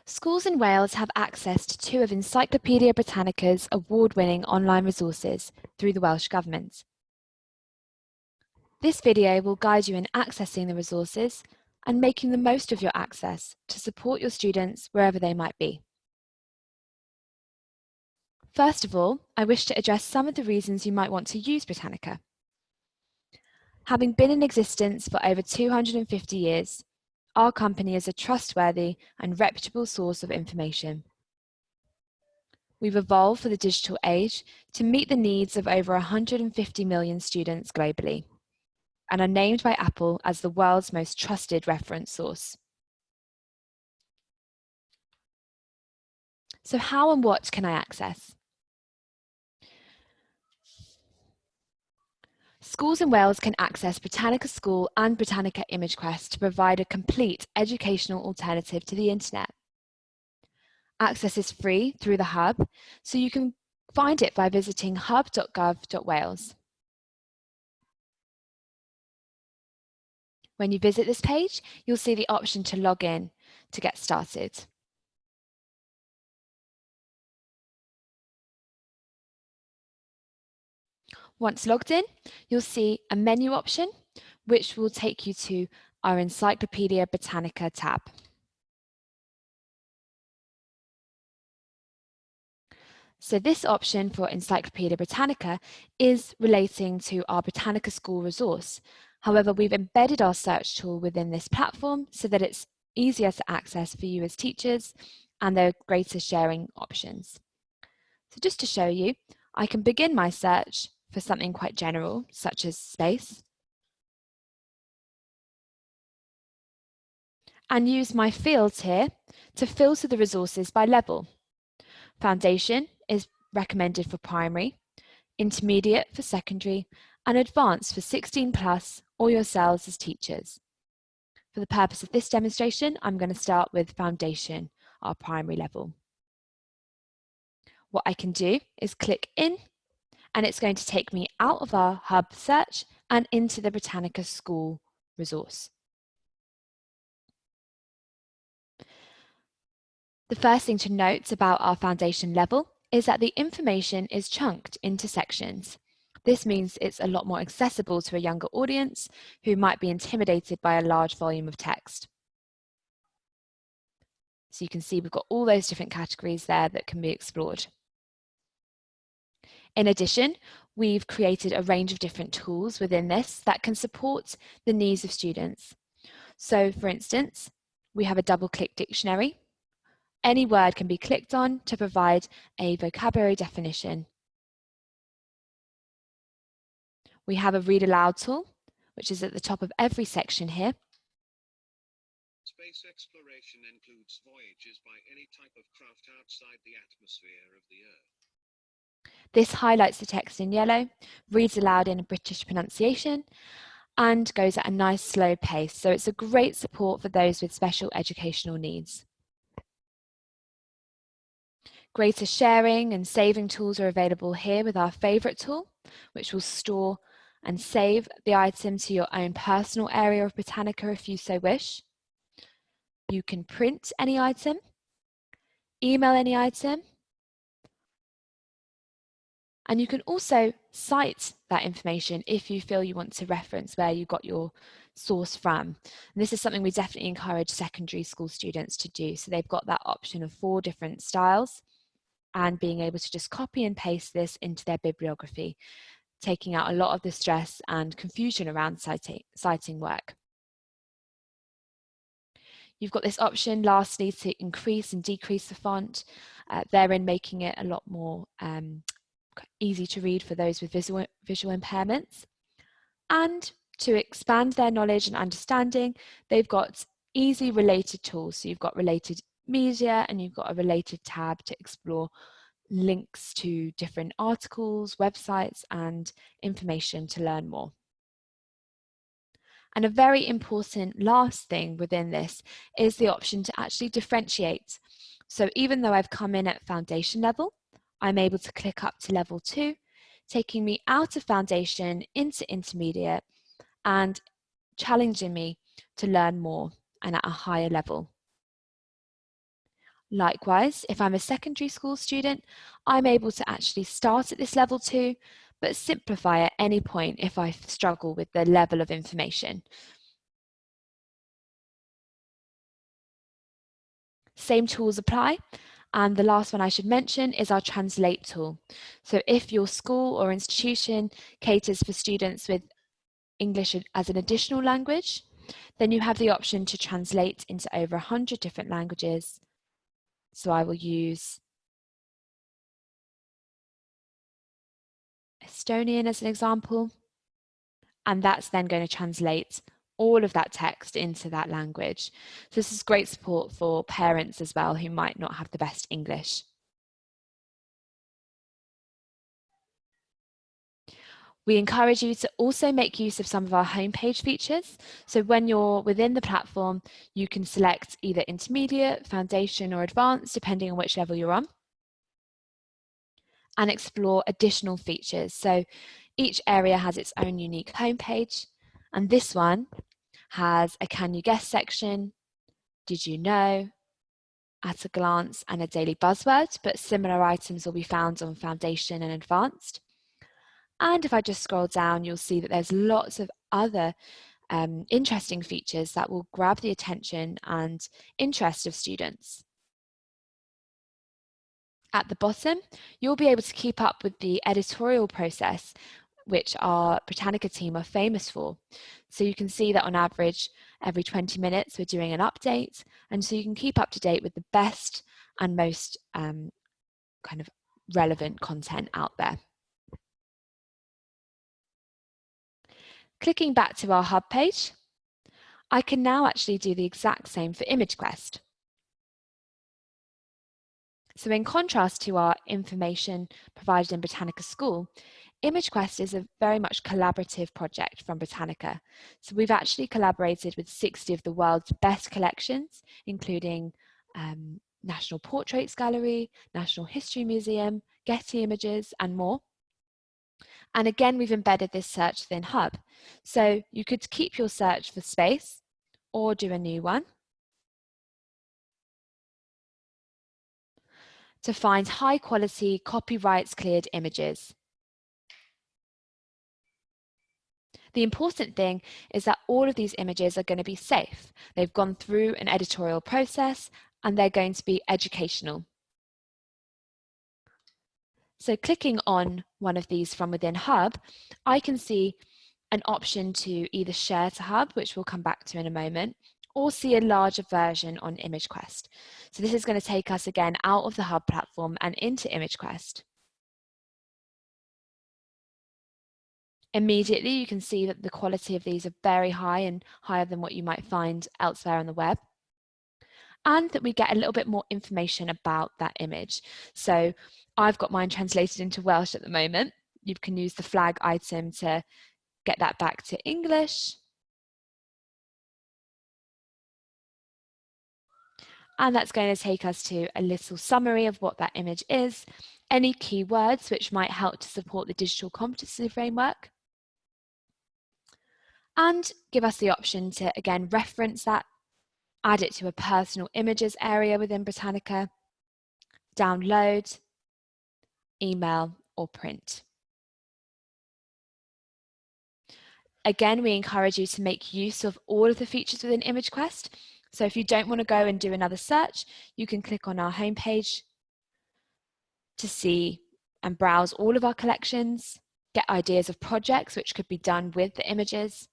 Schools in Wales have access to two of Encyclopaedia Britannica's award-winning online resources through the Welsh Government. This video will guide you in accessing the resources and making the most of your access to support your students wherever they might be. First of all, I wish to address some of the reasons you might want to use Britannica. Having been in existence for over 250 years, our company is a trustworthy and reputable source of information. We've evolved for the digital age to meet the needs of over 150 million students globally, and are named by Apple as the world's most trusted reference source. So how and what can I access? Schools in Wales can access Britannica School and Britannica ImageQuest to provide a complete educational alternative to the internet. Access is free through the Hub, so you can find it by visiting hub.gov.wales. When you visit this page, you'll see the option to log in to get started. Once logged in, you'll see a menu option, which will take you to our Encyclopaedia Britannica tab. So this option for Encyclopaedia Britannica is relating to our Britannica School resource. However, we've embedded our search tool within this platform so that it's easier to access for you as teachers, and there are greater sharing options. So just to show you, I can begin my search for something quite general, such as space, and use my fields here to filter the resources by level. Foundation is recommended for primary, intermediate for secondary, and advanced for 16+ or yourselves as teachers. For the purpose of this demonstration, I'm going to start with Foundation, our primary level. What I can do is click in, and it's going to take me out of our Hub search and into the Britannica School resource. The first thing to note about our foundation level is that the information is chunked into sections. This means it's a lot more accessible to a younger audience who might be intimidated by a large volume of text. So you can see we've got all those different categories there that can be explored. In addition, we've created a range of different tools within this that can support the needs of students. So for instance, we have a double-click dictionary. Any word can be clicked on to provide a vocabulary definition. We have a read aloud tool, which is at the top of every section here. Space exploration includes voyages by any type of craft outside the atmosphere of the Earth. This highlights the text in yellow, reads aloud in a British pronunciation, and goes at a nice slow pace. So it's a great support for those with special educational needs. Greater sharing and saving tools are available here with our favorite tool, which will store and save the item to your own personal area of Britannica if you so wish. You can print any item, email any item, and you can also cite that information if you feel you want to reference where you got your source from. And this is something we definitely encourage secondary school students to do. So they've got that option of 4 different styles and being able to just copy and paste this into their bibliography, taking out a lot of the stress and confusion around citing work. You've got this option lastly to increase and decrease the font, therein making it a lot more easy to read for those with visual impairments. And to expand their knowledge and understanding, they've got easy related tools. So you've got related media and you've got a related tab to explore links to different articles, websites, and information to learn more. And a very important last thing within this is the option to actually differentiate. So even though I've come in at foundation level, I'm able to click up to level 2, taking me out of foundation into intermediate and challenging me to learn more and at a higher level. Likewise, if I'm a secondary school student, I'm able to actually start at this level 2, but simplify at any point if I struggle with the level of information. Same tools apply. And the last one I should mention is our Translate tool. So if your school or institution caters for students with English as an additional language, then you have the option to translate into over 100 different languages. So I will use Estonian as an example, and that's then going to translate all of that text into that language. So this is great support for parents as well who might not have the best English. We encourage you to also make use of some of our homepage features. So when you're within the platform, you can select either intermediate, foundation, or advanced, depending on which level you're on, and explore additional features. So each area has its own unique homepage, and this one has a Can You Guess section, Did You Know, At a Glance, and a daily buzzword, but similar items will be found on Foundation and Advanced. And if I just scroll down, you'll see that there's lots of other interesting features that will grab the attention and interest of students. At the bottom, you'll be able to keep up with the editorial process, which our Britannica team are famous for. So you can see that on average, every 20 minutes, we're doing an update. And so you can keep up to date with the best and most kind of relevant content out there. Clicking back to our hub page, I can now actually do the exact same for ImageQuest. So in contrast to our information provided in Britannica School, ImageQuest is a very much collaborative project from Britannica. So we've actually collaborated with 60 of the world's best collections, including National Portraits Gallery, National History Museum, Getty Images, and more. And again, we've embedded this search within Hub. So you could keep your search for space or do a new one to find high quality, copyrights cleared images. The important thing is that all of these images are going to be safe. They've gone through an editorial process and they're going to be educational. So clicking on one of these from within Hub, I can see an option to either share to Hub, which we'll come back to in a moment, or see a larger version on ImageQuest. So this is going to take us again out of the Hub platform and into ImageQuest. Immediately, you can see that the quality of these are very high and higher than what you might find elsewhere on the web. And that we get a little bit more information about that image. So I've got mine translated into Welsh at the moment. You can use the flag item to get that back to English. And that's going to take us to a little summary of what that image is, any keywords which might help to support the digital competency framework, and give us the option to, again, reference that, add it to a personal images area within Britannica, download, email, or print. Again, we encourage you to make use of all of the features within ImageQuest. So if you don't want to go and do another search, you can click on our homepage to see and browse all of our collections, get ideas of projects which could be done with the images,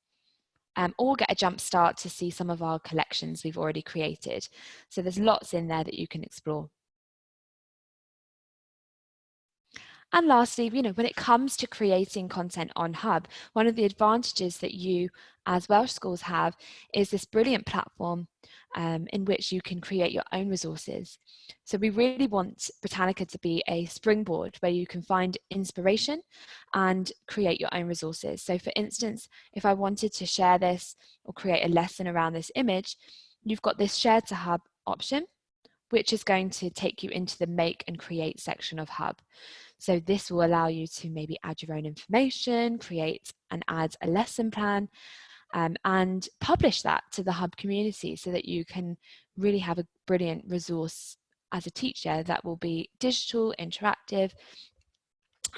or get a jump start to see some of our collections we've already created. So there's lots in there that you can explore. And lastly, when it comes to creating content on Hub, one of the advantages that you as Welsh schools have is this brilliant platform in which you can create your own resources. So we really want Britannica to be a springboard where you can find inspiration and create your own resources. So for instance, if I wanted to share this or create a lesson around this image, you've got this share to Hub option, which is going to take you into the make and create section of Hub. So this will allow you to maybe add your own information, create and add a lesson plan, and publish that to the Hub community so that you can really have a brilliant resource as a teacher that will be digital, interactive,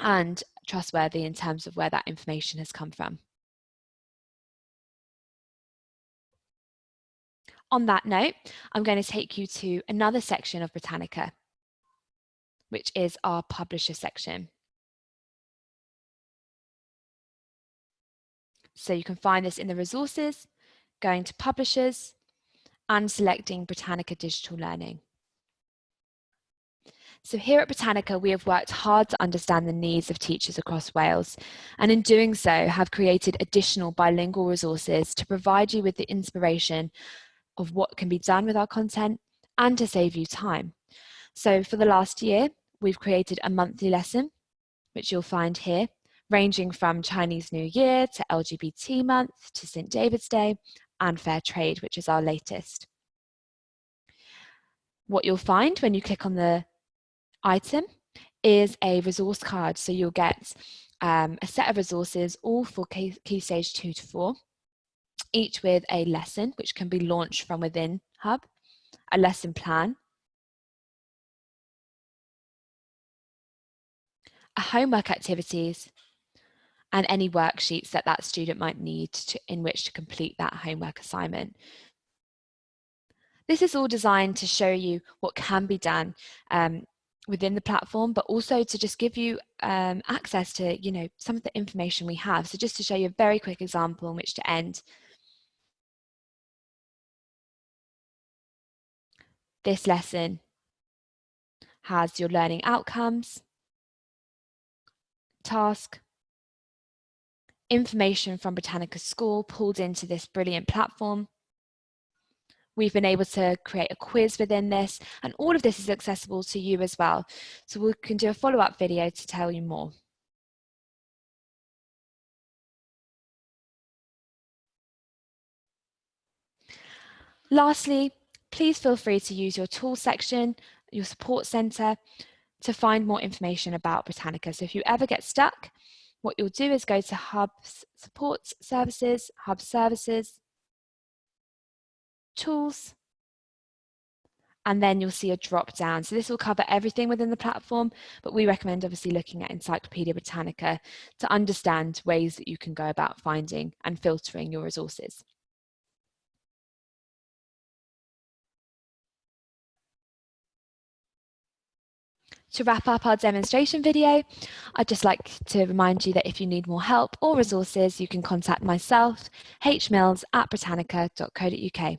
and trustworthy in terms of where that information has come from. On that note, I'm going to take you to another section of Britannica, which is our publisher section. So you can find this in the resources, going to publishers, and selecting Britannica Digital Learning. So here at Britannica, we have worked hard to understand the needs of teachers across Wales, and in doing so have created additional bilingual resources to provide you with the inspiration of what can be done with our content and to save you time. So for the last year, we've created a monthly lesson, which you'll find here, ranging from Chinese New Year to LGBT month to St. David's Day and Fair Trade, which is our latest. What you'll find when you click on the item is a resource card. So you'll get a set of resources, all for Key Stage 2 to 4, each with a lesson which can be launched from within Hub, a lesson plan, a homework activities, and any worksheets that that student might need in which to complete that homework assignment. This is all designed to show you what can be done within the platform, but also to just give you access to, some of the information we have. So just to show you a very quick example in which to end. This lesson has your learning outcomes, task, information from Britannica School pulled into this brilliant platform. We've been able to create a quiz within this, and all of this is accessible to you as well. So we can do a follow-up video to tell you more. Lastly, please feel free to use your tools section, your support centre, to find more information about Britannica. So if you ever get stuck, what you'll do is go to Hub's support services, Hub services, tools, and then you'll see a drop down. So this will cover everything within the platform, but we recommend obviously looking at Encyclopedia Britannica to understand ways that you can go about finding and filtering your resources. To wrap up our demonstration video, I'd just like to remind you that if you need more help or resources, you can contact myself, hmills@britannica.co.uk.